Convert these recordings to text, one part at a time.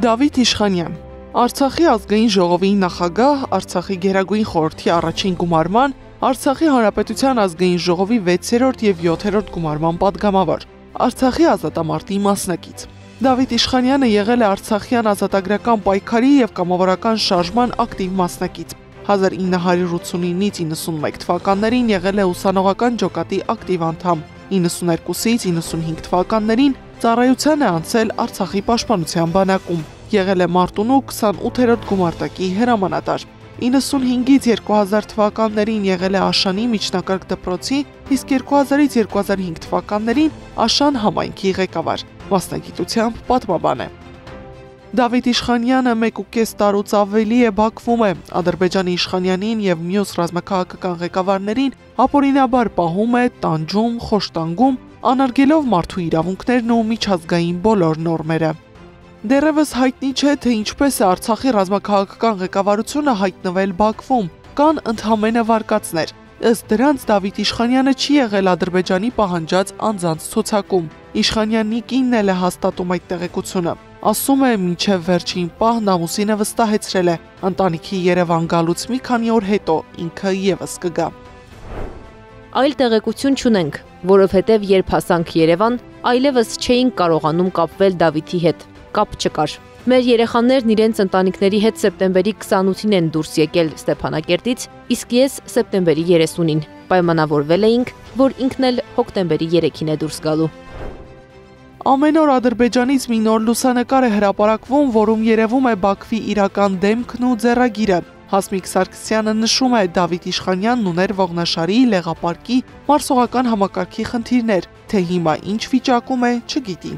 Դավիթ Իշխանյան, Արցախի ազգային ժողովի նախագահ, Արցախի գերագույն խորհրդի առաջին գումարման, Արցախի հանրապետության ազգային ժողովի 6-րդ և 7-րդ գումարման падգամավոր, Արցախի ազատամարտի մասնակից։ Դավիթ Իշխանյանը եղել է Արցախյան ազատագրական պայքարի և կամավորական շարժման ակտիվ մասնակից։ 1989-ից 91 թվականներին եղել է ուսանողական ջոկատի ակտիվ անդամ, 92-ից 95 թվականներին ծառայության է անցել Արցախի պաշտպանության բանակում, եղել է Մարտունու 28-րդ գումարտակի հրամանատար, 95-ից 2000 թվականներին եղել է Աշանի միջնակարգ դպրոցի, իսկ 2000-ից 2005 թվականներին Աշան համայնքի ղեկավար, մասնագիտությամբ պատմաբան է։ Դավիթ Իշխանյանը 1.5 տարուց ավելի է Բաքվում է, Ադրբեջանի Իշխանյանին և մյուս ռազմաքաղաքական ղեկավարներին ապօրինաբար պահում է, տանջում, խոշտանգում, անարգելով մարդու իրավունքներն ու միջազգային բոլոր նորմերը։ Դեռևս հայտնի չէ, թե ինչպես է Արցախի ռազմաքաղաքական ղեկավարությունը հայտնվել Բաքվում, կան ընդամենը վարկածներ։ Ըստ դրանց Դավիթ Իշխանյանը չի եղել Ադրբեջանի պահանջած անձանց ցուցակում։ Իշխանյանի կինն էլ է հաստատում այդ տեղեկությունը։ Ասում է, մինչև վերջին պահն ամուսինը վստահեցրել է, ընտանիքի Երևան գալուց մի քանի օր հետո ինքը ևս կգա։ Այլ տեղեկություն չունենք, որովհետև երբ հասանք Երևան, այլևս չէինք կարողանում կապվել Դավիթի հետ, կապ չկար։ Մեր երեխաներն իրենց ընտանիքների հետ սեպտեմբերի 28-ին են դուրս եկել Ստեփանակերտից, իսկ ես սեպտեմբերի 30-ին։ Պայմանավորվել էինք, որ ինքն էլ հոկտեմբերի 3-ին է դուրս գալու։ Ամեն օր Ադրբեջանից մի նոր լուսանկար է հրապարակվում, որում երևում է Բաքվի իրական դեմքն ու ձեռագիրը։ Հասմիկ Սարգսյանը նշում է, Դավիթ Իշխանյանն ուներ ողնաշարի, լեղապարկի, մարսողական համակարգի խնդիրներ, թե հիմա ինչ վիճակում է, չգիտի։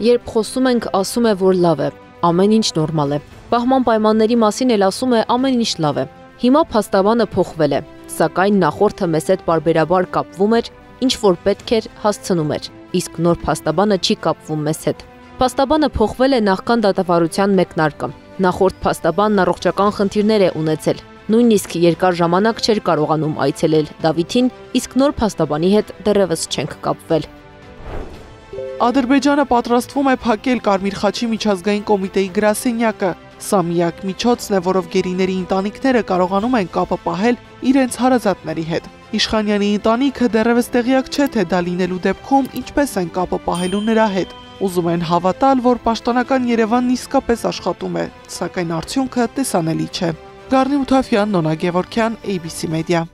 Երբ խոսում ենք, ասում է, որ լավ է, ամեն ինչ նորմալ է։ Պահման պայմանների մասին էլ ասում է, ամեն ինչ լավ է։ Հիմա փաստաբանը փոխվել է, սակայն նախորդը մեզ հետ պարբերաբար կապվում էր, ինչ որ պետք էր, հասցնում էր, իսկ նոր փաստաբանը չի կապվում մեզ հետ։ Փաստաբանը փոխվել է նախքան դատավարության մեկնարկը։ Նախորդ փաստաբանն առողջական խնդիրներ է ունեցել, նույնիսկ երկար ժամանակ չէր կարողանում այցելել Դավիթին, իսկ նոր փաստաբանի հետ դեռևս չենք կապվել։ Ադրբեջանը պատրաստվում է փակել Կարմիր խաչի միջազգային կոմիտեի գրասենյակը։ Սա միակ միջոցն է, որով գերիների ընտանիքները կարողանում են կապը պահել իրենց հարազատների հետ։ Իշխանյանի ընտանիքը դեռևս տեղյակ չէ, թե դա լինելու դեպքում ինչպես են կապը պահելու նրա հետ։ Ուզում են հավատալ, որ պաշտոնական Երևանն իսկապես աշխատում է, սակայն արդյունքը տեսանելի չէ։ Գառնի Ութաֆյան, Նոնա Գևորգյան, ABC Media։